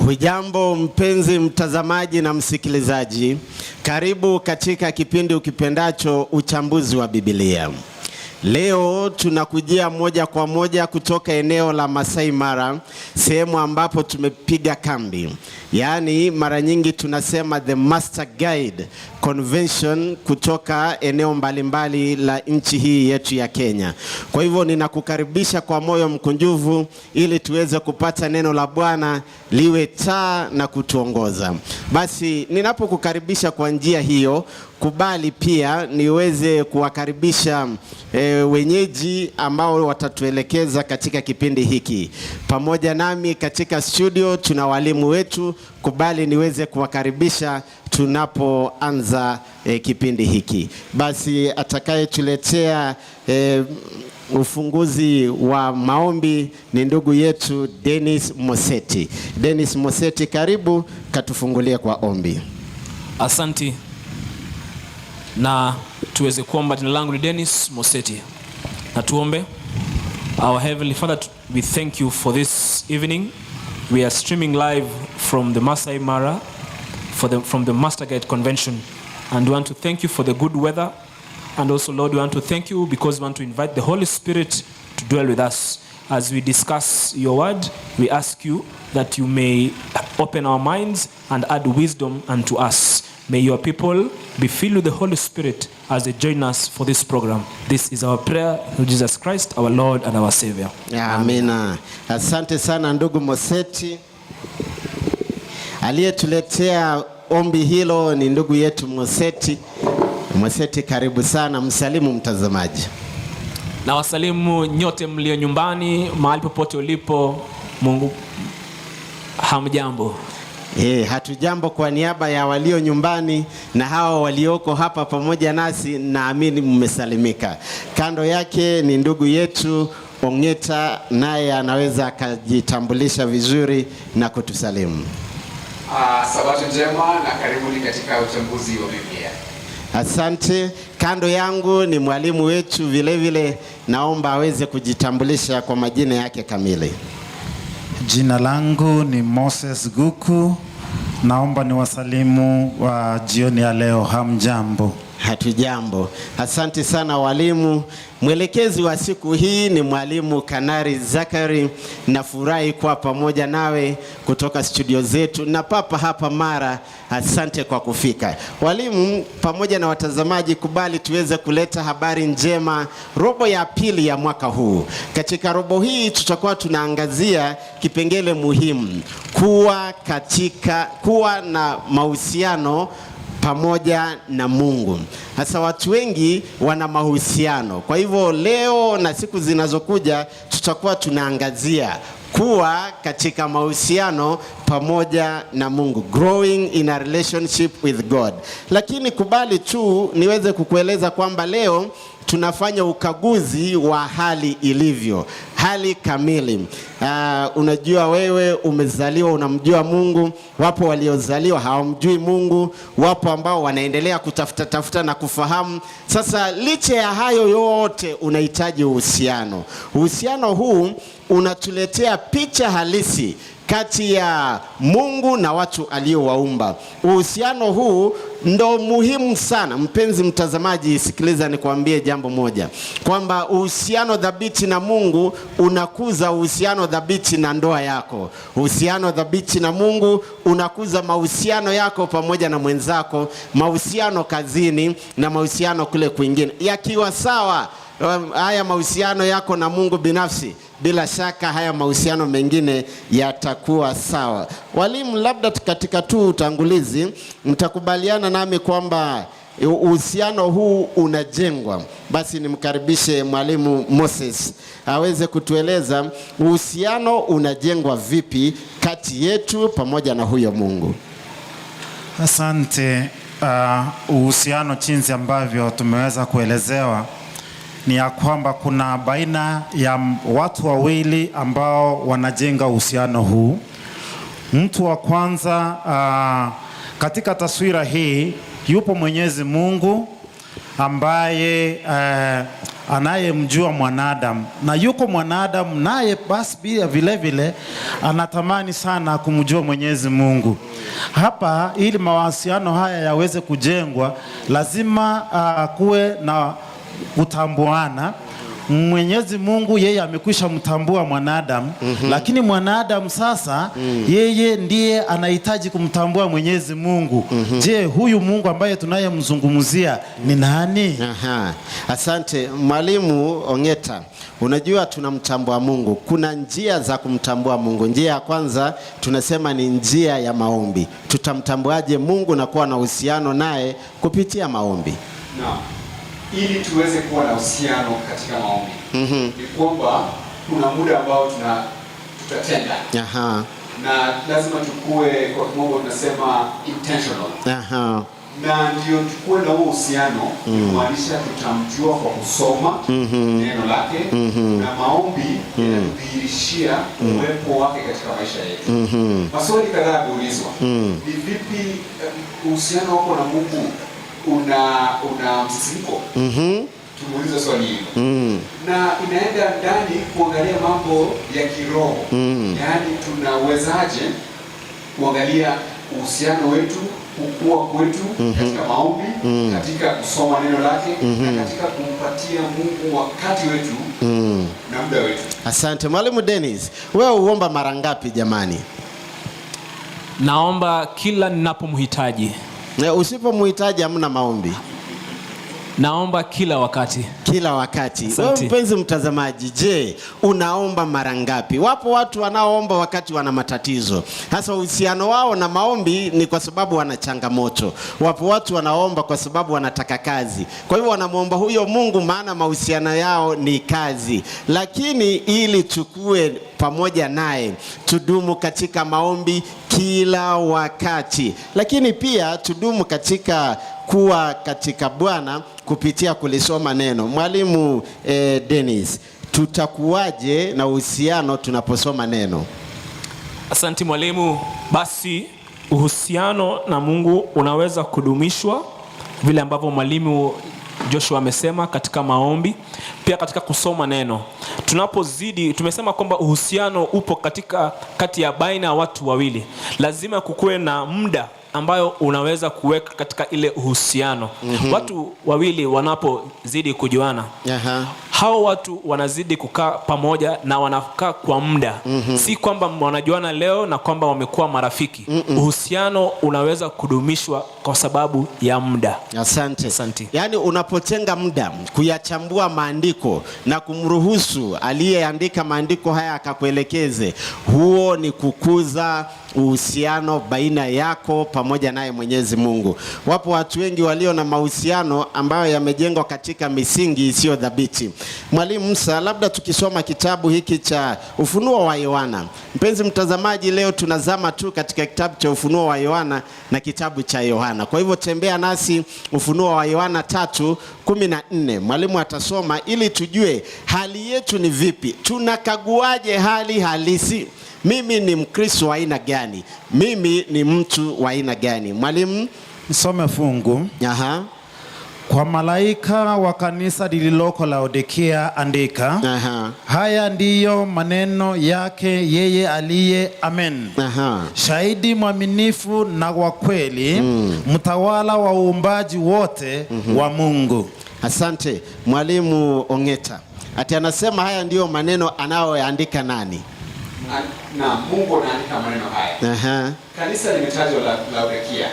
Hujambo mpenzi mtazamaji na msikilizaji, karibu katika kipindi ukipendacho uchambuzi wa Biblia. Leo tunakujia moja kwa moja kutoka eneo la Masai Mara, sehemu ambapo tumepiga kambi. Yaani mara nyingi tunasema the Master Guide Convention kutoka eneo mbalimbali la nchi hii yetu ya Kenya. Kwa hivyo ninakukaribisha kwa moyo mkunjufu ili tuweze kupata neno la Bwana liwe taa na kutuongoza. Basi ninapokukaribisha kwa njia hiyo, kubali pia niweze kuwakaribisha wenyeji ambao watatuelekeza katika kipindi hiki. Pamoja nami katika studio tuna walimu wetu, kubali niweze kuwakaribisha tunapoanza kipindi hiki. Basi atakayetuletea ufunguzi wa maombi ni ndugu yetu Dennis Moseti. Dennis Moseti, karibu katufungulie kwa ombi. Asante. Na tuweze kuomba. Jina langu ni Dennis Moseti. Na tuombe. Our Heavenly Father, we thank you for this evening. We are streaming live from the Masai Mara from the Master Guide Convention, and we want to thank you for the good weather, and also Lord, we want to thank you because we want to invite the Holy Spirit to dwell with us as we discuss your word. We ask you that you may open our minds and add wisdom unto us. May your people be filled with the Holy Spirit as they join us for this program. This is our prayer through Jesus Christ, our Lord and our Savior. Amina. Asante sana ndugu Moseti. Aliyetuletea ombi hilo ni ndugu yetu Moseti. Moseti, karibu sana, msalimu mtazamaji. Na wasalimu nyote mlio nyumbani, mahali popote ulipo. Mungu, hamjambo? Hatujambo kwa niaba ya walio nyumbani na hao walioko hapa pamoja nasi, naamini mmesalimika. Kando yake ni ndugu yetu Ongeta, naye anaweza akajitambulisha vizuri na kutusalimu. Sabato njema na karibuni katika uchambuzi wa Biblia. Asante. Kando yangu ni mwalimu wetu vile, naomba aweze kujitambulisha kwa majina yake kamili. Jina langu ni Moses Guku. Naomba ni wasalimu wa jioni ya leo. Hamjambo? Hatujambo. Asante sana walimu. Mwelekezi wa siku hii ni mwalimu Kanari Zakari. Nafurahi kuwa pamoja nawe kutoka studio zetu na papa hapa Mara. Asante kwa kufika. Walimu pamoja na watazamaji, kubali tuweze kuleta habari njema robo ya pili ya mwaka huu. Katika robo hii tutakuwa tunaangazia kipengele muhimu, kuwa na mahusiano pamoja na Mungu. Hasa watu wengi wana mahusiano. Kwa hivyo leo na siku zinazokuja tutakuwa tunaangazia kuwa katika mahusiano pamoja na Mungu, growing in a relationship with God. Lakini kubali tu niweze kukueleza kwamba leo tunafanya ukaguzi wa hali ilivyo, hali kamili. Unajua wewe umezaliwa unamjua Mungu, wapo waliozaliwa hawamjui Mungu, wapo ambao wanaendelea kutafuta na kufahamu. Sasa licha ya hayo yote unahitaji uhusiano. Uhusiano huu unatuletea picha halisi kati ya Mungu na watu aliowaumba. Uhusiano huu ndo muhimu sana. Mpenzi mtazamaji, sikiliza nikwambie jambo moja, kwamba uhusiano dhabiti na Mungu unakuza uhusiano dhabiti na ndoa yako. Uhusiano dhabiti na Mungu unakuza mahusiano yako pamoja na mwenzako, mahusiano kazini na mahusiano kule kwingine. Yakiwa sawa haya mahusiano yako na Mungu binafsi, bila shaka haya mahusiano mengine yatakuwa sawa. Walimu, labda katika tu utangulizi mtakubaliana nami kwamba uhusiano huu unajengwa. Basi nimkaribishe mwalimu Moses aweze kutueleza uhusiano unajengwa vipi kati yetu pamoja na huyo Mungu. Asante. Uhusiano jinsi ambavyo tumeweza kuelezewa ni ya kwamba kuna baina ya watu wawili ambao wanajenga uhusiano huu. Mtu wa kwanza katika taswira hii yupo Mwenyezi Mungu ambaye anayemjua mwanadamu, na yuko mwanadamu naye basi vile vile anatamani sana kumjua Mwenyezi Mungu. Hapa ili mawasiliano haya yaweze kujengwa, lazima kuwe na kutambuana. Mwenyezi Mungu yeye amekwisha mtambua mwanadamu, lakini mwanadamu sasa yeye ndiye anahitaji kumtambua Mwenyezi Mungu. Je, huyu Mungu ambaye tunayemzungumzia ni nani? Asante Mwalimu Ongeta. Unajua tunamtambua Mungu. Kuna njia za kumtambua Mungu. Njia ya kwanza tunasema ni njia ya maombi. Tutamtambuaje Mungu na kuwa na uhusiano naye? Kupitia maombi. Naam. Ili tuweze kuwa na uhusiano katika maombi, ni kwamba kuna muda ambao tutatenda. Na lazima tukue, kwa kimombo tunasema intentional. Na ndio tukue na huo uhusiano, kumaanisha tutamjua kwa kusoma neno lake, na maombi yanadhihirishia uwepo wake katika maisha yetu. Maswali kadhaa yameulizwa. Ni vipi uhusiano wako na Mungu una msisimko? Tumuulize swali hilo. Na inaenda ndani kuangalia mambo ya kiroho. Yaani tunawezaje kuangalia uhusiano wetu, kukua kwetu katika maombi, katika kusoma neno lake, na katika kumpatia Mungu wakati wetu na muda wetu. Asante. Mwalimu Dennis, wewe uomba mara ngapi jamani? Naomba kila ninapomhitaji. Usipomhitaji hamna maombi? Naomba kila wakati. Kila wakati. Wewe mpenzi mtazamaji, je, unaomba mara ngapi? Wapo watu wanaoomba wakati wana matatizo. Hasa uhusiano wao na maombi ni kwa sababu wana changamoto. Wapo watu wanaomba kwa sababu wanataka kazi. Kwa hivyo wanamuomba huyo Mungu, maana mahusiano yao ni kazi. Lakini ili tukue pamoja naye, tudumu katika maombi kila wakati. Lakini pia tudumu katika kuwa katika Bwana kupitia kulisoma neno. Mwalimu Dennis, tutakuwaje na uhusiano tunaposoma neno? Asante mwalimu. Basi uhusiano na Mungu unaweza kudumishwa vile ambavyo mwalimu Joshua amesema, katika maombi, pia katika kusoma neno. Tunapozidi, tumesema kwamba uhusiano upo kati ya baina ya watu wawili. Lazima kukuwe na muda ambayo unaweza kuweka katika ile uhusiano. Watu wawili wanapozidi kujuana, hao watu wanazidi kukaa pamoja na wanakaa kwa muda. Si kwamba wanajuana leo na kwamba wamekuwa marafiki. Uhusiano unaweza kudumishwa kwa sababu ya muda. Asante. Yaani unapotenga muda kuyachambua maandiko na kumruhusu aliyeandika maandiko haya akakuelekeze, huo ni kukuza uhusiano baina yako pamoja naye Mwenyezi Mungu. Wapo watu wengi walio na mahusiano ambayo yamejengwa katika misingi isiyo thabiti. Mwalimu Musa, labda tukisoma kitabu hiki cha Ufunuo wa Yohana. Mpenzi mtazamaji, leo tunazama tu katika kitabu cha Ufunuo wa Yohana na kitabu cha Yohana. Kwa hivyo tembea nasi Ufunuo wa Yohana 3:14. Mwalimu atasoma ili tujue hali yetu ni vipi. Tunakaguaje hali halisi? Mimi ni Mkristo wa aina gani? Mimi ni mtu wa aina gani? Mwalimu, nisome fungu. Kwa malaika wa kanisa lililoko Laodikia andika, haya ndiyo maneno yake yeye aliye Amen. Shahidi mwaminifu na wa kweli, mtawala wa uumbaji wote wa Mungu. Asante. Mwalimu Ongeta, ati anasema haya ndiyo maneno anayoandika nani? Na Mungu anaandika maneno haya. Kanisa limetajwa Laodikia.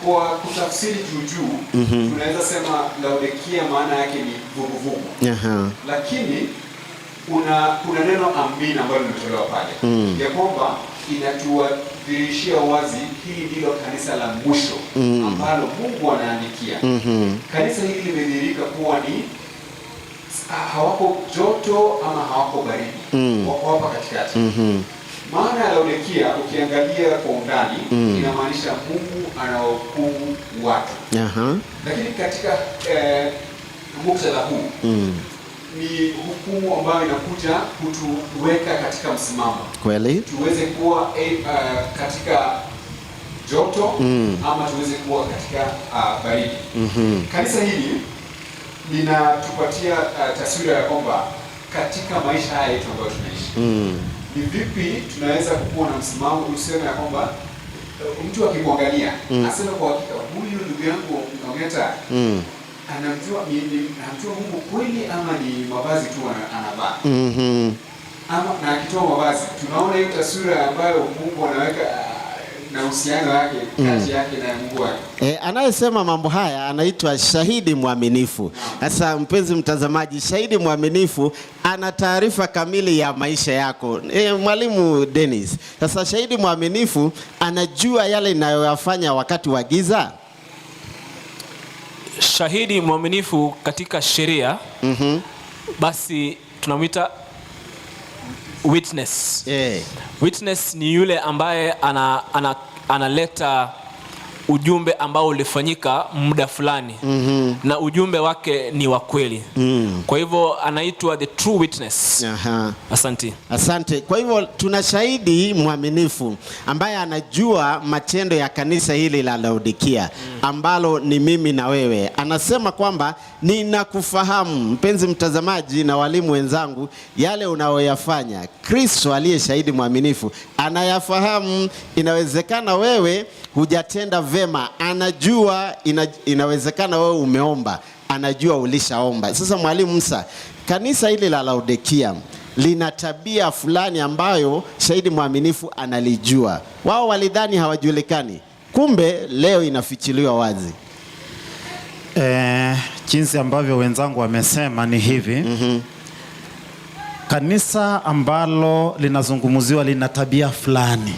Kwa kutafsiri juu tunaweza sema Laodikia maana yake ni vuguvugu. Lakini kuna neno amina ambalo limetolewa pale. Ya kwamba inatuadhirishia wazi hili ndilo kanisa la mwisho ambalo Mungu anaandikia. Kanisa hili limedhihirika kuwa ni hawako joto ama hawako baridi. Wako hapa katikati. Maana ya Laodikia ukiangalia kwa undani inamaanisha Mungu anahukumu watu. Lakini katika muktadha huu ni hukumu ambayo inakuja kutuweka katika msimamo. Kweli? Tuweze kuwa katika joto ama tuweze kuwa katika baridi. Kanisa hili linatupatia taswira ya kwamba katika maisha haya yetu ambayo tunaishi ni vipi tunaweza kuwa na msimamo useme ya kwamba mtu akimwangalia asema kwa hakika huyu ndugu yangu Ongeta anamjua Mungu kweli ama ni mavazi tu anavaa? Ama na akitoa mavazi tunaona hiyo taswira ambayo Mungu anaweka na uhusiano wake kati yake na Mungu wake. Anayesema mambo haya anaitwa shahidi mwaminifu. Sasa mpenzi mtazamaji, shahidi mwaminifu ana taarifa kamili ya maisha yako. Mwalimu Dennis, sasa shahidi mwaminifu anajua yale inayoyafanya wakati wa giza. Shahidi mwaminifu katika sheria basi tunamwita witness. Witness ni yule ambaye analeta ujumbe ambao ulifanyika muda fulani na ujumbe wake ni wa kweli. Kwa hivyo anaitwa the true witness. Asante. Kwa hivyo tuna shahidi mwaminifu ambaye anajua matendo ya kanisa hili la Laodikia ambalo ni mimi na wewe. Anasema kwamba ninakufahamu mpenzi mtazamaji na walimu wenzangu, yale unayoyafanya Kristo aliye shahidi mwaminifu anayafahamu. Inawezekana wewe hujatenda vema, anajua. Inawezekana wewe umeomba, anajua ulishaomba. Sasa mwalimu Musa, kanisa hili la Laodikia lina tabia fulani ambayo shahidi mwaminifu analijua. Wao walidhani hawajulikani, kumbe leo inafichiliwa wazi. Jinsi ambavyo wenzangu wamesema ni hivi. Kanisa ambalo linazungumziwa lina tabia fulani.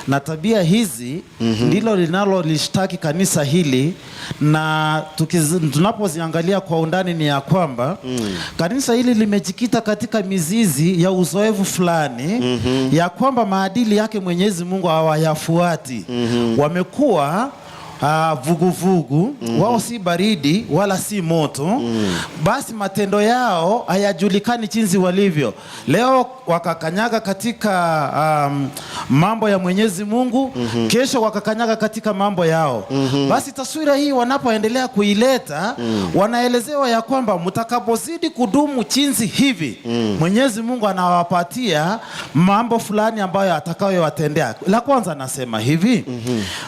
Na tabia hizi ndilo linalolishtaki kanisa hili, na tunapoziangalia kwa undani ni ya kwamba kanisa hili limejikita katika mizizi ya uzoefu fulani ya kwamba maadili yake Mwenyezi Mungu hawayafuati. Wamekuwa vuguvugu, wao si baridi wala si moto. Basi matendo yao hayajulikani jinsi walivyo. Leo wakakanyaga katika mambo ya Mwenyezi Mungu, kesho wakakanyaga katika mambo yao. Basi taswira hii wanapoendelea kuileta, wanaelezewa ya kwamba mtakapozidi kudumu jinsi hivi, Mwenyezi Mungu anawapatia mambo fulani ambayo atakayowatendea. La kwanza nasema hivi,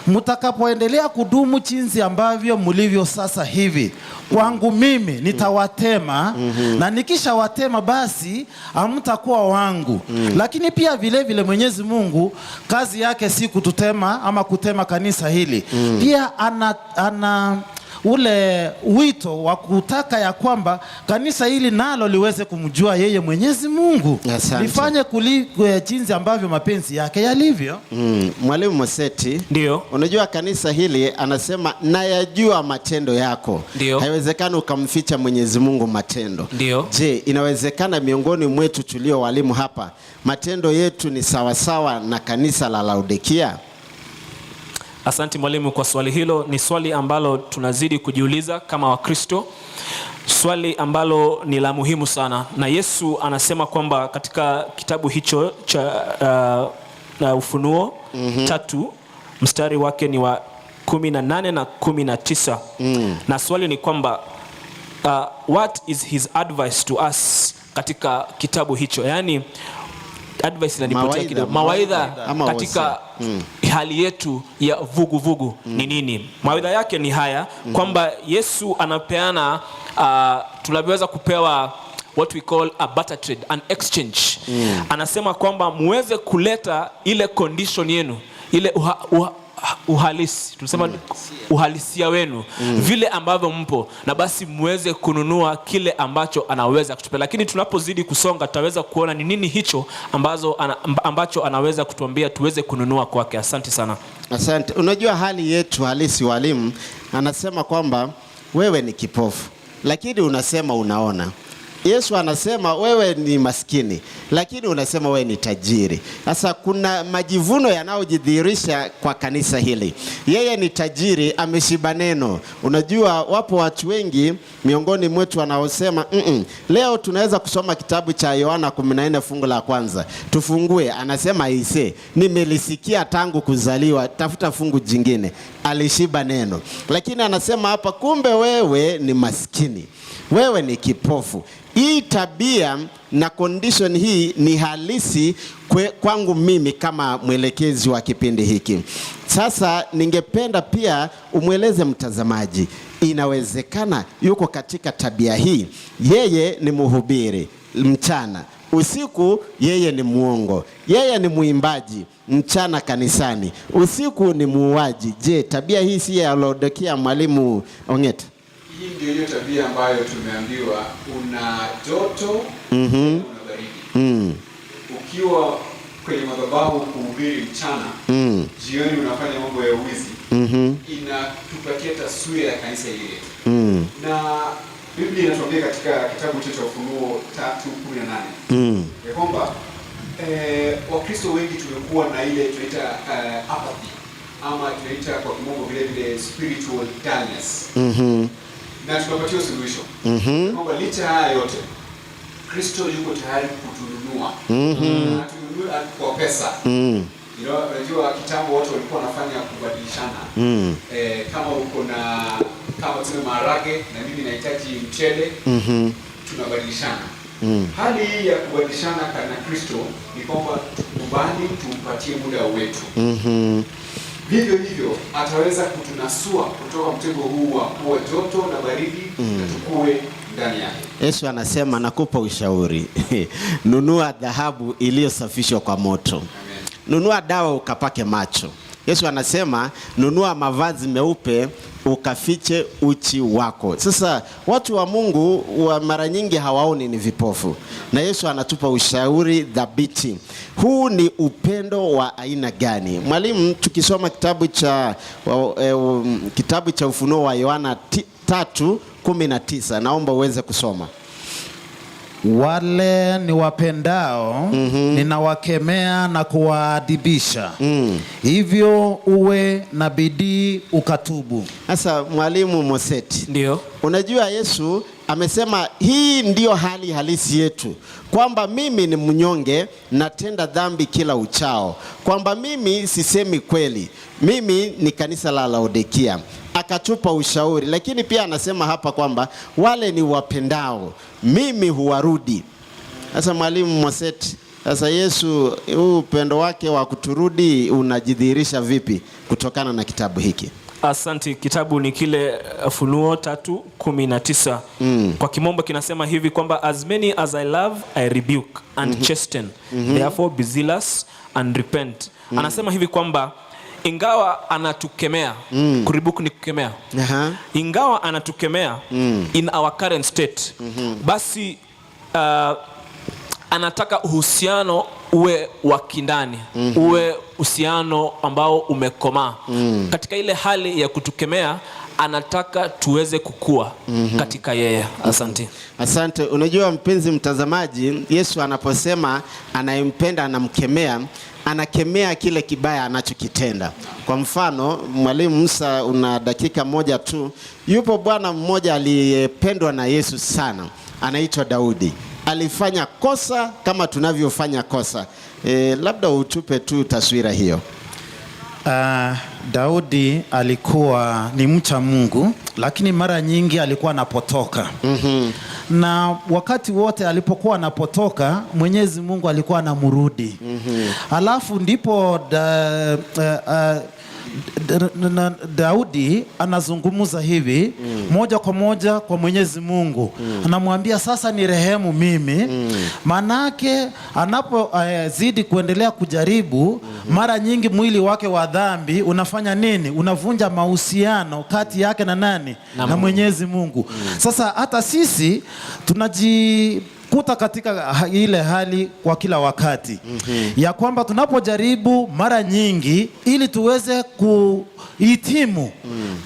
mtakapoendelea kudumu jinsi ambavyo mlivyo sasa hivi, kwangu mimi nitawatema, na nikisha watema basi hamtakuwa wangu. Lakini pia vile vile Mwenyezi Mungu kazi yake si kututema ama kutema kanisa hili. Pia ana ule wito wa kutaka ya kwamba kanisa hili nalo liweze kumjua yeye Mwenyezi Mungu. Lifanye jinsi ambavyo mapenzi yake yalivyo. Mwalimu Moseti, ndio unajua kanisa hili anasema nayajua matendo yako. Haiwezekani ukamficha Mwenyezi Mungu matendo. Je, inawezekana miongoni mwetu tulio walimu hapa matendo yetu ni sawasawa na kanisa la Laodikia? Asante mwalimu kwa swali hilo. Ni swali ambalo tunazidi kujiuliza kama Wakristo, swali ambalo ni la muhimu sana. Na Yesu anasema kwamba katika kitabu hicho cha Ufunuo 3 mstari wake ni wa 18 na 19. Na swali ni kwamba what is his advice to us katika kitabu hicho? Yani advice inanipotea kidogo, mawaidha katika hali yetu ya vugu ni nini? Mawaidha yake ni haya kwamba Yesu anapeana tunavyoweza kupewa what we call a barter trade, an exchange. Anasema kwamba muweze kuleta ile condition yenu, ile uhalisi, tunasema uhalisia wenu, vile ambavyo mpo, na basi muweze kununua kile ambacho anaweza kutupea. Lakini tunapozidi kusonga tutaweza kuona ni nini hicho ambacho anaweza kutuambia tuweze kununua kwake. Asante sana. Asante. Unajua hali yetu halisi walimu, anasema kwamba wewe ni kipofu lakini unasema unaona. Yesu anasema wewe ni maskini lakini unasema wewe ni tajiri. Sasa kuna majivuno yanayojidhihirisha kwa kanisa hili. Yeye ni tajiri, ameshiba neno. Unajua wapo watu wengi miongoni mwetu wanaosema leo tunaweza kusoma kitabu cha Yohana 14 fungu la kwanza. Tufungue, anasema nimelisikia tangu kuzaliwa, tafuta fungu jingine. Alishiba neno. Lakini anasema hapa kumbe wewe ni maskini. wewe ni kipofu. Hii tabia na condition hii ni halisi kwangu mimi kama mwelekezi wa kipindi hiki. Sasa ningependa pia umweleze mtazamaji, inawezekana yuko katika tabia hii. Yeye ni mhubiri mchana, usiku yeye ni muongo. Yeye ni muimbaji mchana kanisani, usiku ni muuaji. Je, tabia hii si ya Laodikia, Mwalimu Ongeta? Hii ndio hiyo tabia ambayo tumeambiwa una joto, una baridi. Ukiwa kwenye madhabahu kuhubiri mchana, jioni unafanya mambo ya uwizi, inatupatia taswira ya kanisa hili. Na Biblia inatuambia katika kitabu cha Ufunuo 3:18 ya kwamba Wakristo wengi tumekuwa na ile tunaita apathy, ama tunaita kwa kimombo vile vile spiritual dullness. Na tunapatiwa suluhisho. Kwamba licha haya yote, Kristo yuko tayari kutununua. Atununua kwa pesa. Unajua kitambo watu walikuwa wanafanya kubadilishana. Kama uko na tuseme maharage na mimi nahitaji mchele, tunabadilishana. Hali hii ya kubadilishana na Kristo ni kwamba tukubali tumpatie muda wetu. Vivyo hivyo ataweza kutunasua kutoka mtego huu wa kuwa joto na baridi, na tukue ndani yake. Yesu anasema nakupa ushauri. Nunua dhahabu iliyosafishwa kwa moto. Amen. Nunua dawa ukapake macho. Yesu anasema nunua mavazi meupe ukafiche uchi wako. Sasa watu wa Mungu wa mara nyingi hawaoni ni vipofu, na Yesu anatupa ushauri dhabiti. Huu ni upendo wa aina gani? Mwalimu, tukisoma kitabu cha Ufunuo wa Yohana 3:19, naomba uweze kusoma. Wale ni wapendao ninawakemea na kuwaadibisha. Hivyo uwe na bidii ukatubu. Sasa Mwalimu Moseti, ndio unajua Yesu amesema hii ndio hali halisi yetu, kwamba mimi ni mnyonge, natenda dhambi kila uchao, kwamba mimi sisemi kweli, mimi ni kanisa la Laodikia. Akatupa ushauri, lakini pia anasema hapa kwamba wale ni wapendao, mimi huwarudi. Sasa Mwalimu Moseti, sasa Yesu huu upendo wake wa kuturudi unajidhihirisha vipi kutokana na kitabu hiki? Asante. Kitabu ni kile Ufunuo 3:19. Kwa kimombo kinasema hivi kwamba as many as I love I rebuke and chasten, therefore be zealous and repent. Anasema hivi kwamba ingawa anatukemea, kuribuku ni kukemea. Ingawa anatukemea in our current state, basi anataka uhusiano uwe wa kindani, uwe uhusiano ambao umekomaa. Katika ile hali ya kutukemea, anataka tuweze kukua katika yeye. Asante. Asante. Unajua mpenzi mtazamaji, Yesu anaposema anayempenda anamkemea, anakemea kile kibaya anachokitenda. Kwa mfano, Mwalimu Musa, una dakika moja tu. Yupo bwana mmoja aliyependwa na Yesu sana, anaitwa Daudi. Alifanya kosa kama tunavyofanya kosa. Labda utupe tu taswira hiyo. Daudi alikuwa ni mcha Mungu, lakini mara nyingi alikuwa anapotoka. Na wakati wote alipokuwa anapotoka, Mwenyezi Mungu alikuwa anamrudi. Alafu ndipo Daudi anazungumza hivi moja kwa moja kwa Mwenyezi Mungu. Anamwambia sasa ni rehemu mimi. Manake anapozidi kuendelea kujaribu, mara nyingi mwili wake wa dhambi unafanya nini? Unavunja mahusiano kati yake na nani? Na Mwenyezi Mungu. Sasa hata sisi tunajikuta katika ile hali kwa kila wakati ya kwamba tunapojaribu mara nyingi ili tuweze kuhitimu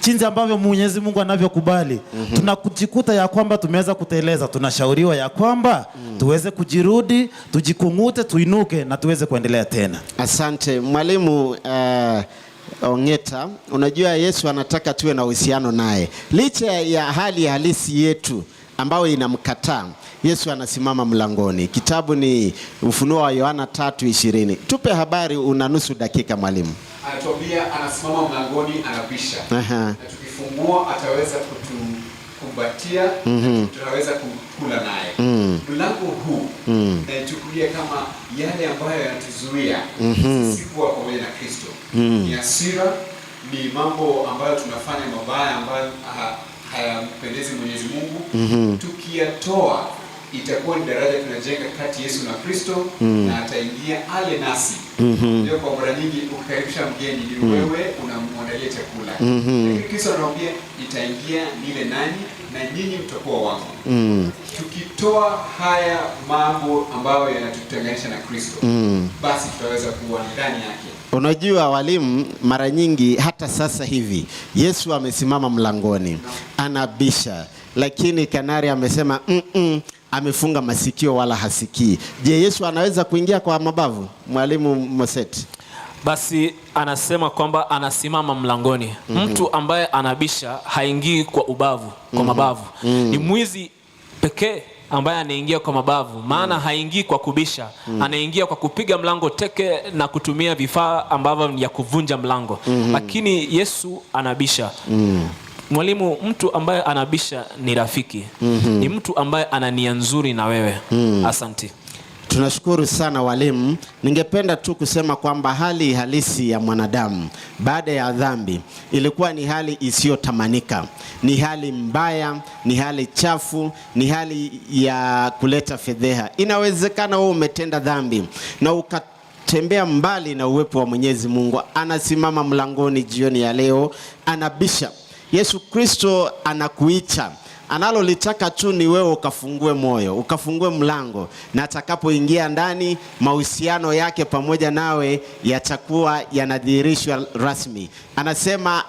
jinsi ambavyo Mwenyezi Mungu anavyokubali, tunakujikuta ya kwamba tumeweza kuteleza. Tunashauriwa ya kwamba tuweze kujirudi, tujikungute, tuinuke na tuweze kuendelea tena. Asante Mwalimu Ongeta. Unajua Yesu anataka tuwe na uhusiano naye licha ya hali halisi yetu ambayo inamkataa. Yesu anasimama mlangoni. Kitabu ni Ufunuo wa Yohana 3:20. Tupe habari, una nusu dakika Mwalimu. Anatuambia anasimama mlangoni anabisha. Na tukifungua ataweza kumkumbatia, tutaweza kukula naye. Mlango huu naichukulia kama yale ambayo yanatuzuia sisi kuwa pamoja na Kristo. Ni hasira, ni mambo ambayo tunafanya mabaya ambayo hayampendezi Mwenyezi Mungu. Tukiyatoa itakuwa ni daraja tunajenga kati Yesu na Kristo, na ataingia ale nasi. Ndio kwa mara nyingi ukikaribisha mgeni ni wewe unamwandalia chakula. Lakini Kristo anawaambia nitaingia nile nanyi na nyinyi mtakuwa wangu. Tukitoa haya mambo ambayo yanatutenganisha na Kristo, basi tutaweza kuwa ndani yake. Unajua walimu, mara nyingi hata sasa hivi Yesu amesimama mlangoni, anabisha, lakini kanari amesema amefunga masikio wala hasikii. Je, Yesu anaweza kuingia kwa mabavu? Mwalimu Moseti. Basi anasema kwamba anasimama mlangoni. Mtu ambaye anabisha haingii kwa ubavu, kwa mabavu. Ni mwizi pekee ambaye anaingia kwa mabavu, maana haingii kwa kubisha. Anaingia kwa kupiga mlango teke na kutumia vifaa ambavyo ni ya kuvunja mlango. Lakini Yesu anabisha. Mwalimu, mtu ambaye anabisha ni rafiki. Ni mtu ambaye ana nia nzuri na wewe. Asante. Tunashukuru sana walimu. Ningependa tu kusema kwamba hali halisi ya mwanadamu baada ya dhambi ilikuwa ni hali isiyotamanika. Ni hali mbaya, ni hali chafu, ni hali ya kuleta fedheha. Inawezekana wewe umetenda dhambi na ukatembea mbali na uwepo wa Mwenyezi Mungu. Anasimama mlangoni jioni ya leo, anabisha. Yesu Kristo anakuita. Analolitaka tu ni wewe ukafungue moyo, ukafungue mlango, na atakapoingia ndani, mahusiano yake pamoja nawe yatakuwa yanadhihirishwa rasmi. Anasema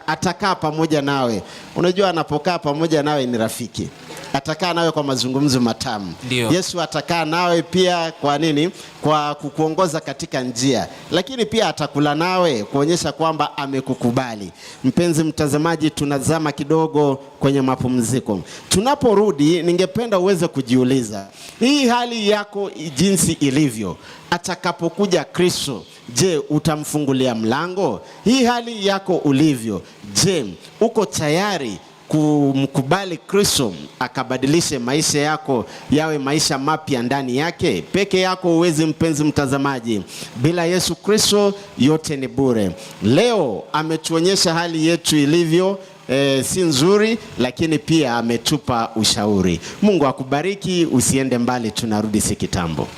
atakaa pamoja nawe. Unajua anapokaa pamoja nawe ni rafiki. Atakaa nawe kwa mazungumzo matamu. Ndiyo. Yesu atakaa nawe pia kwa nini? Kwa kukuongoza katika njia. Lakini pia atakula nawe kuonyesha kwamba amekukubali. Mpenzi mtazamaji, tunazama kidogo kwenye mapumziko. Tunaporudi, ningependa uweze kujiuliza, hii hali yako jinsi ilivyo, atakapokuja Kristo, je, utamfungulia mlango? Hii hali yako ulivyo, je, uko tayari kumkubali Kristo akabadilishe maisha yako yawe maisha mapya ndani yake? Peke yako huwezi, mpenzi mtazamaji. Bila Yesu Kristo yote ni bure. Leo ametuonyesha hali yetu ilivyo, si nzuri, lakini pia ametupa ushauri. Mungu akubariki, usiende mbali, tunarudi si kitambo.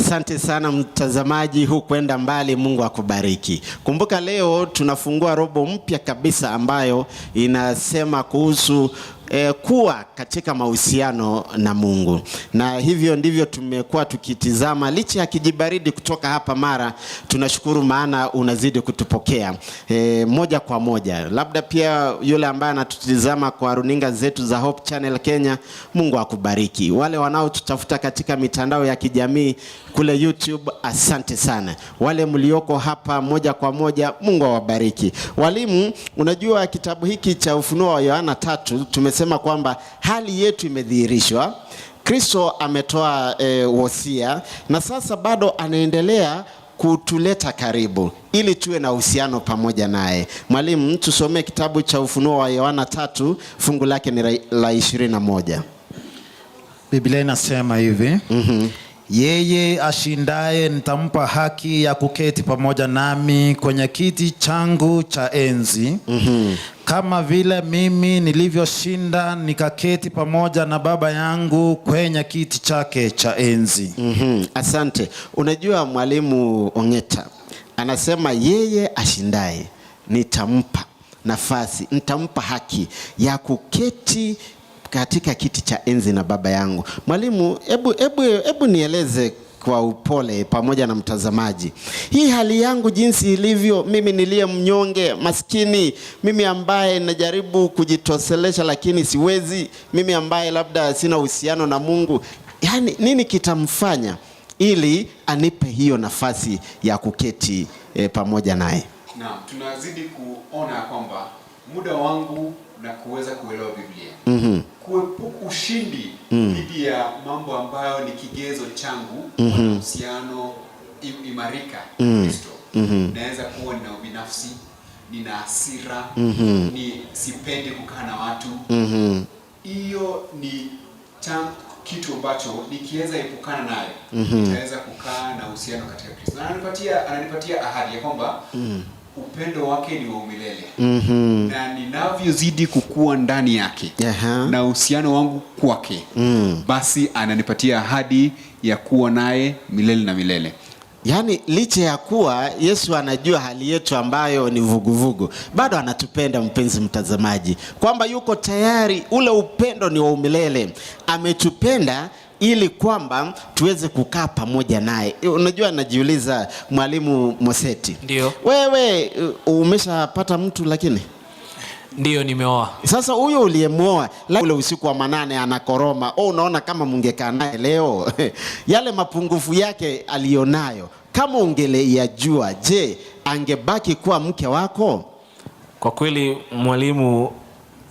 Asante sana mtazamaji, hukwenda mbali, Mungu akubariki. Kumbuka leo tunafungua robo mpya kabisa ambayo inasema kuhusu kuwa katika mahusiano na Mungu. Na hivyo ndivyo tumekuwa tukitizama licha ya kijibaridi kutoka hapa Mara. Tunashukuru maana unazidi kutupokea moja kwa moja. Labda pia yule ambaye anatutizama kwa runinga zetu za Hope Channel Kenya, Mungu akubariki. Wale wanaotutafuta katika mitandao ya kijamii kule YouTube, asante sana. Wale mlioko hapa moja kwa moja, Mungu awabariki. Walimu, unajua kitabu hiki cha Ufunuo wa Yohana 3 tumesema kwamba hali yetu imedhihirishwa. Kristo ametoa wosia na sasa bado anaendelea kutuleta karibu ili tuwe na uhusiano pamoja naye. Mwalimu, tusomee kitabu cha Ufunuo wa Yohana 3 fungu lake ni la 21. Biblia inasema hivi. Yeye ashindaye nitampa haki ya kuketi pamoja nami kwenye kiti changu cha enzi. Kama vile mimi nilivyoshinda nikaketi pamoja na Baba yangu kwenye kiti chake cha enzi. Asante. Unajua Mwalimu Ongeta anasema yeye ashindaye nitampa nafasi, nitampa haki ya kuketi katika kiti cha enzi na Baba yangu. Mwalimu, hebu nieleze kwa upole pamoja na mtazamaji, hii hali yangu jinsi ilivyo, mimi niliye mnyonge, maskini, mimi ambaye najaribu kujitoselesha lakini siwezi, mimi ambaye labda sina uhusiano na Mungu, yani nini kitamfanya ili anipe hiyo nafasi ya kuketi pamoja naye? Na tunazidi kuona kwamba muda wangu na kuweza kuelewa Biblia, kuepuka ushindi dhidi ya mambo ambayo ni kigezo changu kwa uhusiano imarika Kristo. Naweza kuwa nina ubinafsi, nina hasira, ni sipendi kukaa na watu. Hiyo ni kitu ambacho nikiweza epukana nayo, nitaweza kukaa na uhusiano katika Kristo. Na ananipatia ahadi ya kwamba upendo wake ni wa umilele. Na ninavyozidi kukua ndani yake na uhusiano wangu kwake, basi ananipatia ahadi ya kuwa naye milele na milele. Yaani licha ya kuwa Yesu anajua hali yetu ambayo ni vuguvugu, bado anatupenda mpenzi mtazamaji, kwamba yuko tayari, ule upendo ni wa umilele. Ametupenda ili kwamba tuweze kukaa pamoja naye. Unajua najiuliza Mwalimu Moseti. Ndio. Wewe umeshapata mtu lakini? Ndio, nimeoa. Sasa huyo uliyemuoa ule usiku wa manane anakoroma, unaona kama mungekaa naye leo yale mapungufu yake alionayo, kama ungeleyajua, je, angebaki kuwa mke wako? Kwa kweli mwalimu,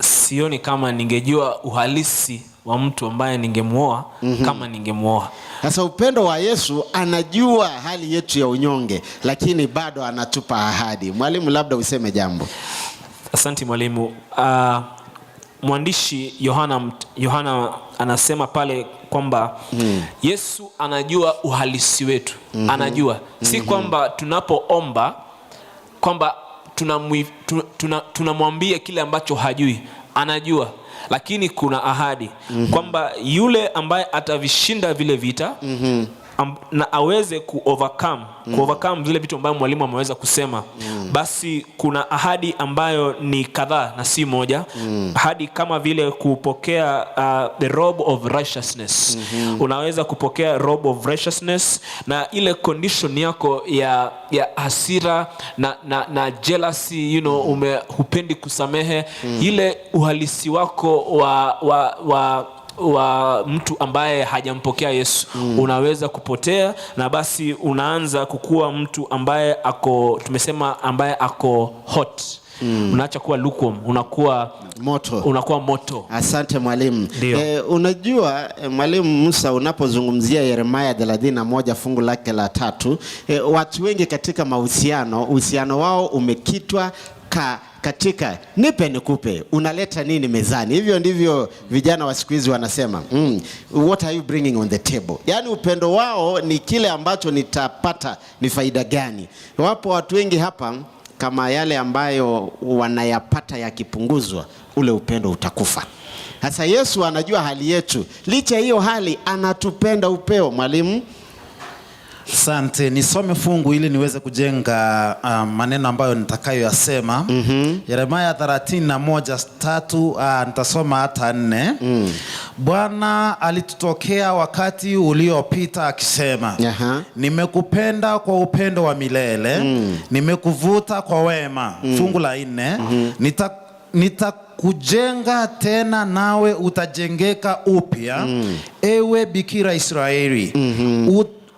sioni kama ningejua uhalisi wa mtu ambaye ningemuoa kama ningemuoa. Sasa upendo wa Yesu, anajua hali yetu ya unyonge lakini bado anatupa ahadi. Mwalimu, labda useme jambo. Asante mwalimu. Mwandishi Yohana anasema pale kwamba Yesu anajua uhalisi wetu. Anajua. Si kwamba tunapoomba kwamba tunamwambia kile ambacho hajui. Anajua. Lakini kuna ahadi kwamba yule ambaye atavishinda vile vita na aweze overcome vile vitu ambavyo mwalimu ameweza kusema, basi kuna ahadi ambayo ni kadhaa na si moja. Ahadi kama vile kupokea the robe of righteousness. Unaweza kupokea robe of righteousness, na ile condition yako ya hasira na jealousy, hupendi kusamehe, ile uhalisi wako wa mtu ambaye hajampokea Yesu unaweza kupotea, na basi unaanza kukua mtu ambaye ambaye ako hot. Unaacha kuwa lukewarm, unakuwa moto. Asante mwalimu. Unajua mwalimu Musa, unapozungumzia Yeremia 31 fungu lake la 3, watu wengi katika uhusiano wao umekitwa katika nipe nikupe, unaleta nini mezani. Hivyo ndivyo vijana wa siku hizi wanasema, what are you bringing on the table? Yaani upendo wao ni kile ambacho nitapata, ni faida gani. Wapo watu wengi hapa kama yale ambayo wanayapata yakipunguzwa, ule upendo utakufa. Sasa Yesu anajua hali yetu, licha hiyo hali anatupenda upeo. Mwalimu, Asante, nisome fungu ili niweze kujenga maneno ambayo nitakayoyasema. Yeremia 31:3, nitasoma hata 4. Bwana alitutokea wakati uliopita akisema, nimekupenda kwa upendo wa milele, nimekuvuta kwa wema. Fungu la 4, nitakujenga tena nawe utajengeka upya, ewe Bikira Israeli.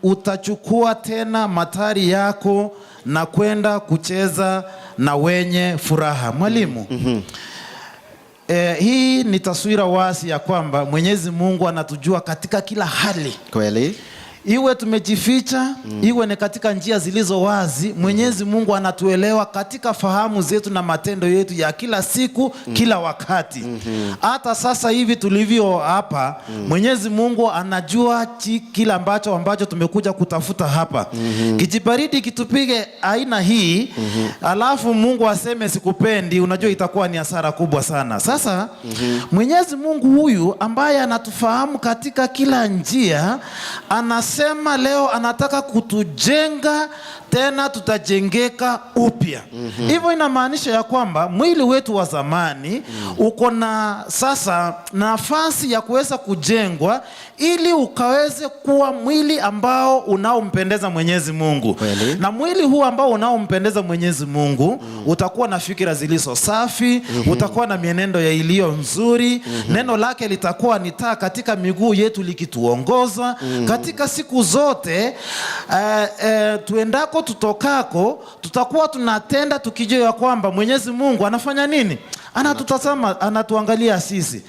Utachukua tena matari yako na kwenda kucheza na wenye furaha. Mwalimu, hii ni taswira wazi ya kwamba Mwenyezi Mungu anatujua katika kila hali. Kweli? Iwe tumejificha, iwe ni katika njia zilizo wazi, Mwenyezi Mungu anatuelewa katika fahamu zetu na matendo yetu ya kila siku, kila wakati. Hata sasa hivi tulivyo hapa, Mwenyezi Mungu anajua kila ambacho tumekuja kutafuta hapa. Kijibaridi kitupige aina hii, alafu Mungu aseme sikupendi, unajua itakuwa ni hasara kubwa sana. Sasa Mwenyezi Mungu huyu ambaye anatufahamu katika kila njia, anasema leo anataka kutujenga tena, tutajengeka upya. Hivyo inamaanisha ya kwamba mwili wetu wa zamani uko na sasa nafasi ya kuweza kujengwa ili ukaweze kuwa mwili ambao unaompendeza Mwenyezi Mungu. Na mwili huu ambao unaompendeza Mwenyezi Mungu utakuwa na fikira zilizo safi, utakuwa na mienendo ya iliyo nzuri. Neno lake litakuwa ni taa katika miguu yetu likituongoza katika siku zote. Tuendako tutokako, tutakuwa tunatenda tukijua ya kwamba Mwenyezi Mungu anafanya nini? Anatutazama, anatuangalia sisi.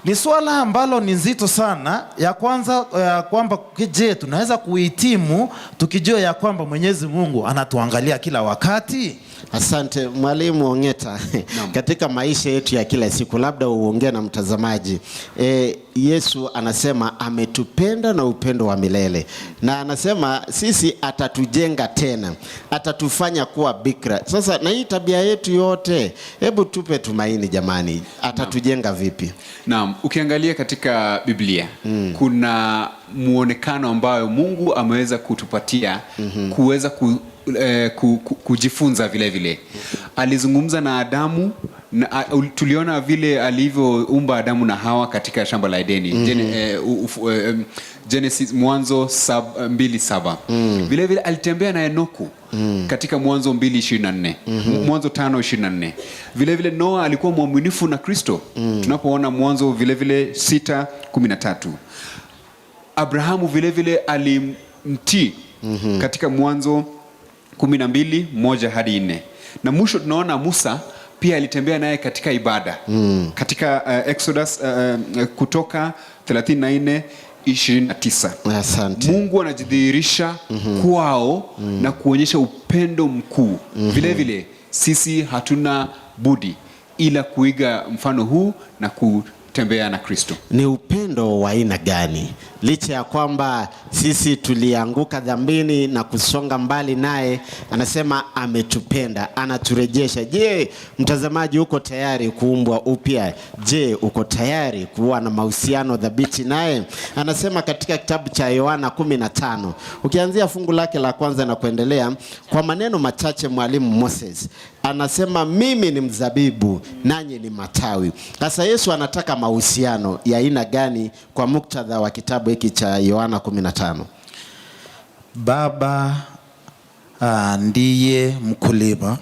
Ni swala ambalo ni nzito sana. Ya kwanza kwamba je, tunaweza kuhitimu tukijua ya kwamba Mwenyezi Mungu anatuangalia kila wakati? Asante Mwalimu Ongeta. Katika maisha yetu ya kila siku, labda uongee na mtazamaji, Yesu anasema ametupenda na upendo wa milele, na anasema sisi atatujenga tena, atatufanya kuwa bikira. Sasa na hii tabia yetu yote, hebu tupe tumaini jamani, atatujenga vipi? Naam, ukiangalia katika Biblia kuna muonekano ambayo Mungu ameweza kutupatia kuweza kujifunza vile vile. Alizungumza na Adamu na, tuliona vile alivyoumba Adamu na Hawa katika shamba la Edeni. Genesis, Mwanzo 2:7. Vile vile alitembea na Enoku katika Mwanzo 2:24. Mwanzo 5:24. Vile vile Noa alikuwa mwaminifu na Kristo. Tunapoona Mwanzo vile vile 6:13. Abrahamu vile vile alimtii katika Mwanzo 12:1-4. Na mwisho tunaona Musa pia alitembea naye katika ibada katika Exodus, Kutoka 34:29. Asante. Mungu anajidhihirisha kwao na kuonyesha upendo mkuu. Vile vile sisi hatuna budi ila kuiga mfano huu na kutembea na Kristo. Ni upendo wa aina gani? Licha ya kwamba sisi tulianguka dhambini na kusonga mbali naye, anasema ametupenda, anaturejesha. Je, mtazamaji, uko tayari kuumbwa upya? Je, uko tayari kuwa na mahusiano dhabiti naye? Anasema katika kitabu cha Yohana 15, ukianzia fungu lake la kwanza na kuendelea, kwa maneno machache Mwalimu Moses anasema mimi ni mzabibu nanyi ni matawi. Sasa Yesu anataka mahusiano ya aina gani kwa muktadha wa kitabu hiki cha Yohana 15? Baba ndiye mkulima,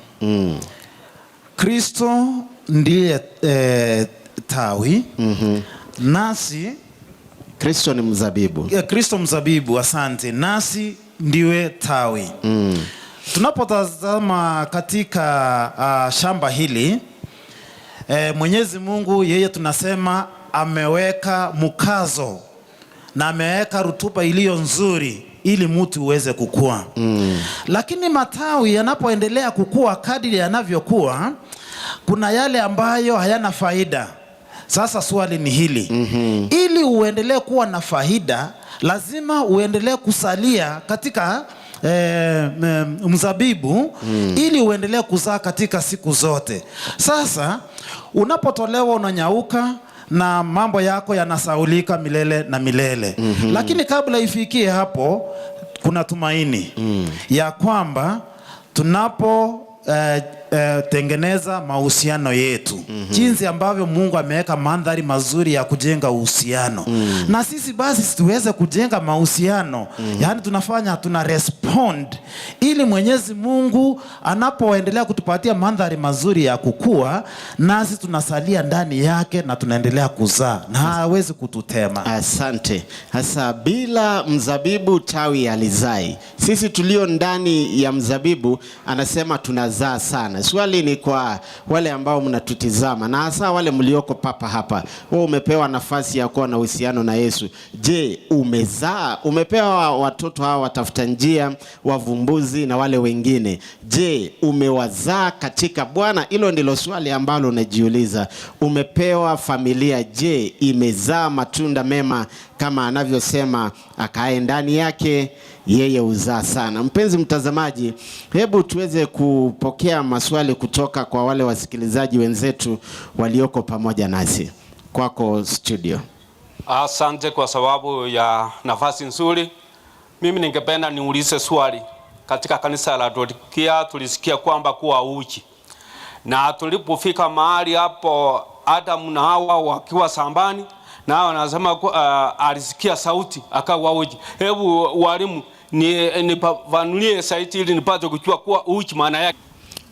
Kristo ndiye tawi, nasi Kristo ni mzabibu. Kristo mzabibu, asante, nasi ndiwe tawi. Tunapotazama katika shamba hili, Mwenyezi Mungu yeye tunasema ameweka mkazo na ameweka rutuba iliyo nzuri ili mtu uweze kukua. Lakini matawi yanapoendelea kukua, kadiri yanavyokuwa, kuna yale ambayo hayana faida. Sasa swali ni hili, ili uendelee kuwa na faida, lazima uendelee kusalia katika mzabibu ili uendelee kuzaa katika siku zote. Sasa unapotolewa unanyauka na mambo yako yanasaulika milele na milele. Lakini kabla ifikie hapo, kuna tumaini ya kwamba tunapo tengeneza mahusiano yetu, jinsi ambavyo Mungu ameweka mandhari mazuri ya kujenga uhusiano, na sisi basi tuweze kujenga mahusiano. Yani tuna respond ili Mwenyezi Mungu anapoendelea kutupatia mandhari mazuri ya kukua, nasi tunasalia ndani yake na tunaendelea kuzaa na hawezi kututema. Asante. Hasa bila mzabibu tawi halizai. Sisi tulio ndani ya mzabibu, anasema tunazaa sana. Swali ni kwa wale ambao mnatutizama na hasa wale mlioko papa hapa. Wewe umepewa nafasi ya kuwa na uhusiano na Yesu. Je, umezaa? Umepewa watoto hawa watafuta njia, wavumbuzi na wale wengine. Je, umewazaa katika Bwana? Hilo ndilo swali ambalo unajiuliza. Umepewa familia, je, imezaa matunda mema kama anavyosema akae ndani yake yeye uzaa sana. Mpenzi mtazamaji, hebu tuweze kupokea maswali kutoka kwa wale wasikilizaji wenzetu walioko pamoja nasi. Kwako studio. Asante kwa sababu ya nafasi nzuri. Mimi ningependa niulize swali. Katika kanisa la Laodikia tulisikia kwamba kuwa uchi, na tulipofika mahali hapo Adamu na Hawa wakiwa sambani, na wanasema alisikia sauti akawa uchi. Hebu walimu nipafanulie saiti ili nipate kujua kuwa uchi maana yake.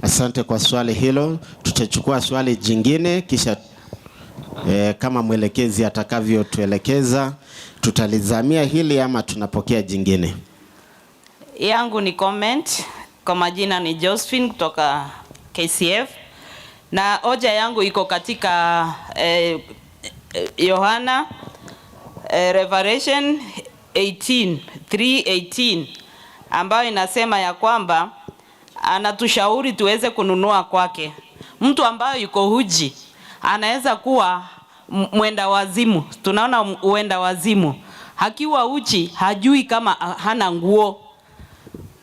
Asante kwa swali hilo. Tutachukua swali jingine kisha kama mwelekezi atakavyotuelekeza tutalizamia hili ama tunapokea jingine. Yangu ni comment. Kwa majina ni Josephine kutoka KCF, na hoja yangu iko katika Yohana Revelation 3:18 ambayo inasema ya kwamba anatushauri tuweze kununua kwake. Mtu ambaye yuko uchi anaweza kuwa mwenda wazimu. Tunaona uenda wazimu hakiwa uchi, hajui kama hana nguo.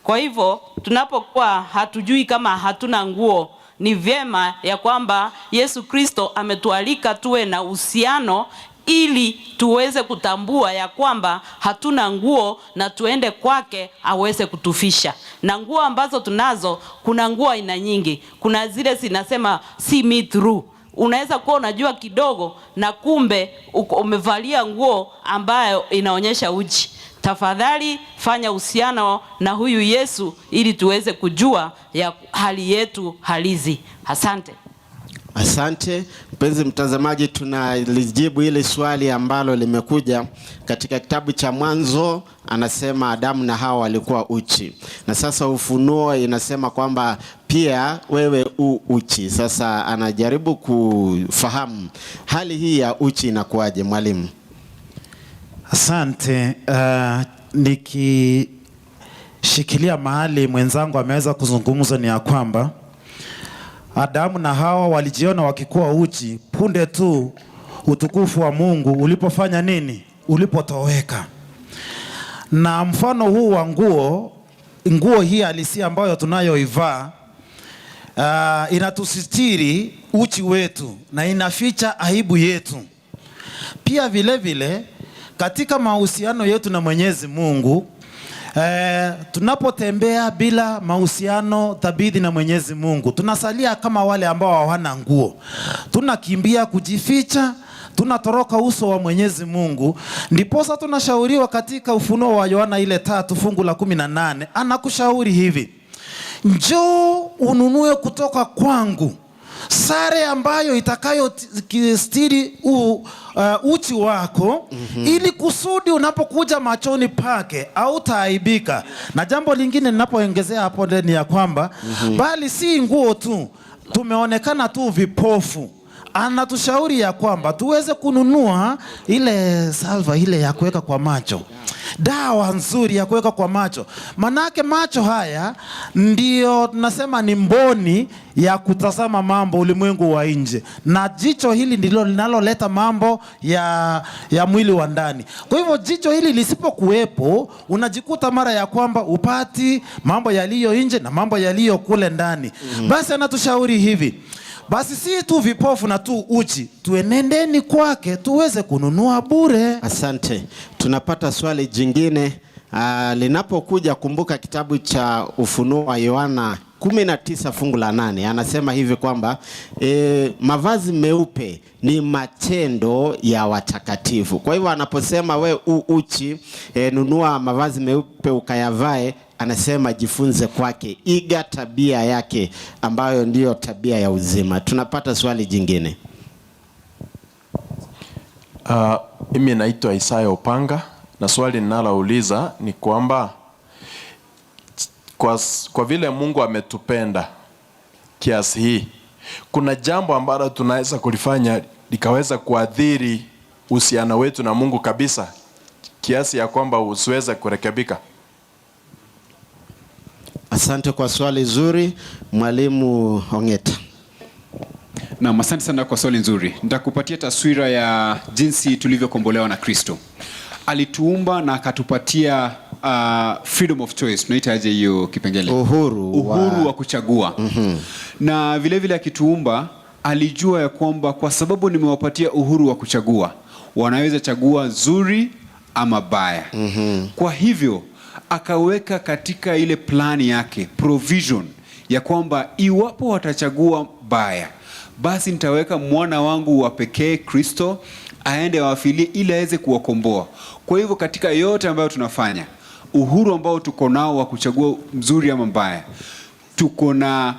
Kwa hivyo tunapokuwa hatujui kama hatuna nguo, ni vyema ya kwamba Yesu Kristo ametualika tuwe na uhusiano ili tuweze kutambua ya kwamba hatuna nguo na tuende kwake aweze kutufisha. Na nguo ambazo tunazo, kuna nguo aina nyingi. Kuna zile zinasema see me through. Unaweza kuwa unajua kidogo na kumbe umevalia nguo ambayo inaonyesha uchi. Tafadhali fanya uhusiano na huyu Yesu ili tuweze kujua ya hali yetu halisi. Asante. Asante. Mpenzi mtazamaji, tunalijibu ile swali ambalo limekuja katika kitabu cha Mwanzo. Anasema Adamu na Hawa walikuwa uchi, na sasa Ufunuo inasema kwamba pia wewe uchi. Sasa anajaribu kufahamu hali hii ya uchi inakuwaje, mwalimu? Asante. Nikishikilia mahali mwenzangu ameweza kuzungumza, ni ya kwamba Adamu na Hawa walijiona wakikuwa uchi punde tu utukufu wa Mungu ulipofanya nini? Ulipotoweka. Na mfano huu wa nguo hii halisi ambayo tunayoivaa inatusitiri uchi wetu na inaficha aibu yetu. Pia vile vile katika mahusiano yetu na Mwenyezi Mungu, tunapotembea bila mahusiano thabiti na Mwenyezi Mungu, tunasalia kama wale ambao hawana nguo. Tunakimbia kujificha, tunatoroka uso wa Mwenyezi Mungu. Ndiposa tunashauriwa katika Ufunuo wa Yohana ile 3 fungu la 18, anakushauri hivi: njoo ununue kutoka kwangu sare ambayo itakayostiri uchi wako, ili kusudi unapokuja machoni pake au taaibika. Na jambo lingine ninapoongezea hapo ndani ya kwamba bali si nguo tu, tumeonekana tu vipofu. Anatushauri ya kwamba tuweze kununua ile salva ile ya kuweka kwa macho, dawa nzuri ya kuweka kwa macho. Manake macho haya ndio tunasema ni mboni ya kutazama mambo ulimwengu wa nje, na jicho hili ndilo linaloleta mambo ya mwili wa ndani. Kwa hivyo jicho hili lisipokuwepo, unajikuta mara ya kwamba upati mambo yaliyo nje na mambo yaliyo kule ndani. Basi anatushauri hivi: basi si tu vipofu na tu uchi, tuenendeni kwake tuweze kununua bure. Asante. Tunapata swali jingine Linapokuja, kumbuka kitabu cha Ufunuo wa Yohana 19 fungu la 8 anasema hivi kwamba mavazi meupe ni matendo ya watakatifu. Kwa hivyo anaposema we uchi, nunua mavazi meupe ukayavae, anasema jifunze kwake, iga tabia yake ambayo ndiyo tabia ya uzima. Tunapata swali jingine. Mimi naitwa Isaya Opanga, na swali ninalouliza ni kwamba kwa vile Mungu ametupenda kiasi hii, kuna jambo ambalo tunaweza kulifanya likaweza kuathiri uhusiano wetu na Mungu kabisa kiasi ya kwamba usiweze kurekebika? Asante kwa swali zuri, Mwalimu Ongeta. Na asante sana kwa swali nzuri. Nitakupatia taswira ya jinsi tulivyokombolewa na Kristo. Alituumba na akatupatia freedom of choice. Tunaitaje hiyo kipengele? Uhuru wa kuchagua. Na vile vile akituumba alijua ya kwamba kwa sababu nimewapatia uhuru wa kuchagua, wanaweza chagua zuri ama baya. Kwa hivyo akaweka katika ile plani yake provision ya kwamba iwapo watachagua baya, basi nitaweka mwana wangu wa pekee Kristo aende awafilie ili aweze kuwakomboa. Kwa hivyo katika yote ambayo tunafanya, uhuru ambao tuko nao wa kuchagua mzuri ama mbaya, tuko na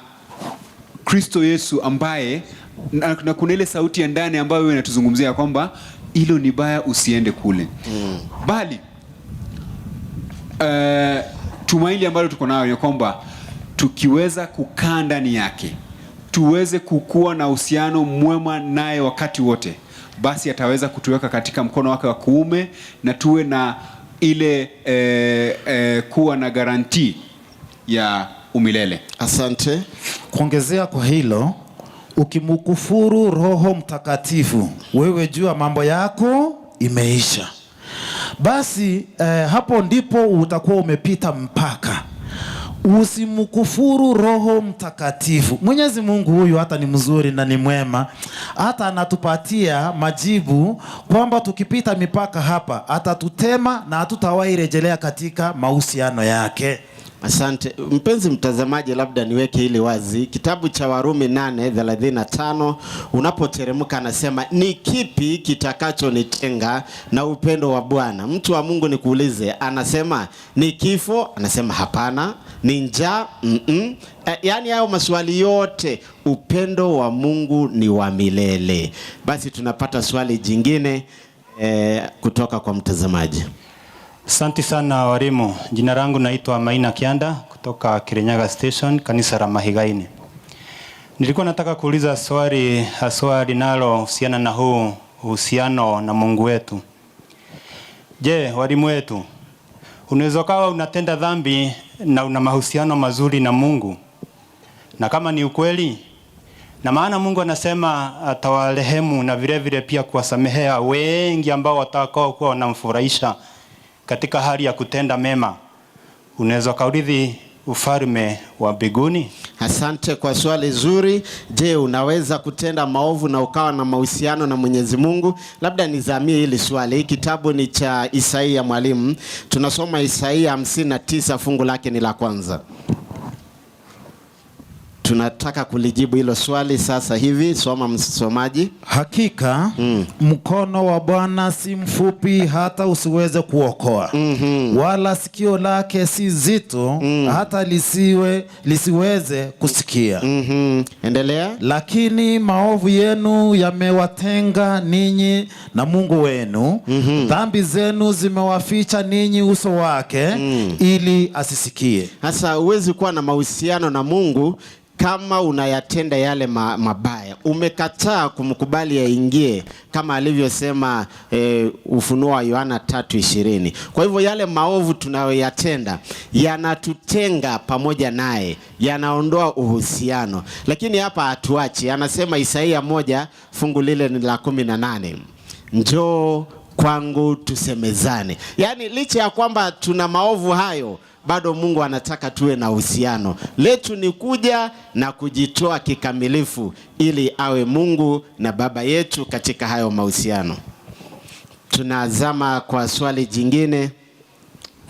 Kristo Yesu ambaye na kuna ile sauti ya ndani ambayo inatuzungumzia kwamba hilo ni baya, usiende kule. Bali tumaini ambalo tuko nayo ni kwamba tukiweza kukaa ndani yake, tuweze kukua na uhusiano mwema naye wakati wote, basi ataweza kutuweka katika mkono wake wa kuume na tuwe na ile kuwa na garanti ya umilele. Asante. Kuongezea kwa hilo, ukimkufuru Roho Mtakatifu, wewe jua mambo yako imeisha. Basi hapo ndipo utakuwa umepita mpaka. Usimkufuru Roho Mtakatifu. Mwenyezi Mungu huyu hata ni mzuri na ni mwema, hata anatupatia majibu kwamba tukipita mipaka hapa atatutema na hatutawahi rejelea katika mahusiano yake. Asante. Mpenzi mtazamaji, labda niweke hili wazi. Kitabu cha Warumi 8:35 unapoteremka anasema ni kipi kitakachonitenga na upendo wa Bwana? Mtu wa Mungu nikuulize, anasema ni kifo? Anasema hapana. Ni njaa? Yaani hayo maswali yote, upendo wa Mungu ni wa milele. Basi tunapata swali jingine kutoka kwa mtazamaji. Asante sana walimu. Jina langu naitwa Maina Kianda kutoka Kirinyaga Station, kanisa la Mahigaini. Nilikuwa nataka kuuliza swali linalohusiana na huu uhusiano na Mungu wetu. Je, walimu wetu, unaweza kawa unatenda dhambi na una mahusiano mazuri na Mungu? Na kama ni ukweli, na maana Mungu anasema atawarehemu na vile vile pia kuwasamehea wengi ambao watakao kuwa wanamfurahisha katika hali ya kutenda mema, unaweza kaurithi ufalme wa mbinguni? Asante kwa swali zuri. Je, unaweza kutenda maovu na ukawa na mahusiano na Mwenyezi Mungu? Labda nizamie hili swali. Hii kitabu ni cha Isaia mwalimu. Tunasoma Isaia 59 fungu lake ni la kwanza. Tunataka kulijibu hilo swali sasa hivi. Soma msomaji. Hakika mkono wa Bwana si mfupi hata usiweze kuokoa, wala sikio lake si zito hata lisiweze kusikia. Endelea. Lakini maovu yenu yamewatenga ninyi na Mungu wenu, dhambi zenu zimewaficha ninyi uso wake, ili asisikie. Sasa huwezi kuwa na mahusiano na Mungu kama unayatenda yale mabaya. Umekataa kumkubali yaingie, kama alivyosema Ufunuo wa Yohana 3:20. Kwa hivyo yale maovu tunayoyatenda yanatutenga pamoja naye, yanaondoa uhusiano. Lakini hapa hatuachi. Anasema Isaia 1 fungu lile ni la 18. Njoo kwangu tusemezane. Yaani licha ya kwamba tuna maovu hayo, bado Mungu anataka tuwe na uhusiano. Letu ni kuja na kujitoa kikamilifu ili awe Mungu na baba yetu katika hayo mahusiano. Tunazama kwa swali jingine.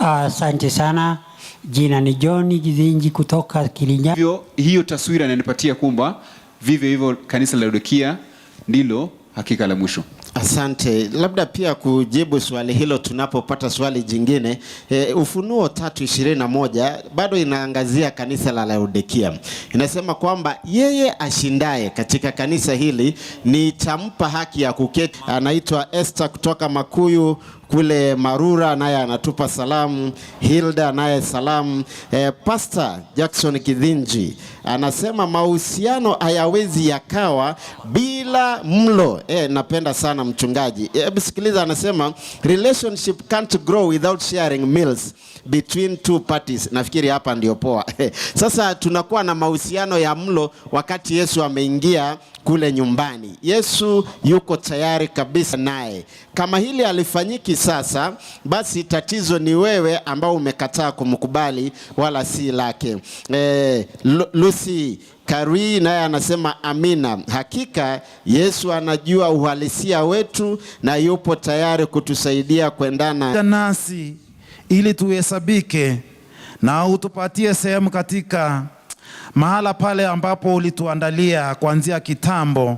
Asante sana. Jina ni John Gizinji kutoka Kirinyaga. Hiyo taswira inanipatia kwamba vivyo hivyo kanisa la Laodikia ndilo hakika la mwisho. Asante. Labda pia kujibu swali hilo tunapopata swali jingine, Ufunuo 3:21 bado inaangazia kanisa la Laodikia. Inasema kwamba yeye ashindaye katika kanisa hili nitampa haki ya kuketi. Anaitwa Esther kutoka Makuyu kule Marura, naye anatupa salamu. Hilda naye salamu. Pastor Jackson Kidhinji anasema mahusiano hayawezi yakawa bila mlo. Napenda sana mchungaji. Hebu sikiliza, anasema relationship can't grow without sharing meals between two parties. Nafikiri hapa ndio poa. Sasa tunakuwa na mahusiano ya mlo wakati Yesu ameingia kule nyumbani. Yesu yuko tayari kabisa naye. Kama hili alifanyiki sasa, basi tatizo ni wewe ambao umekataa kumkubali wala si lake. Lucy Karui naye anasema amina. Hakika Yesu anajua uhalisia wetu na yupo tayari kutusaidia kuendana nasi ili tuhesabike na utupatie sehemu katika mahala pale ambapo ulituandalia kuanzia kitambo,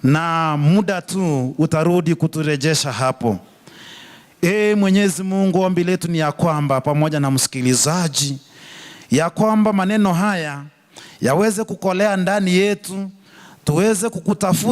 na muda tu utarudi kuturejesha hapo. Mwenyezi Mungu, ombi letu ni ya kwamba pamoja na msikilizaji, ya kwamba maneno haya yaweze kukolea ndani yetu, tuweze kukutafuta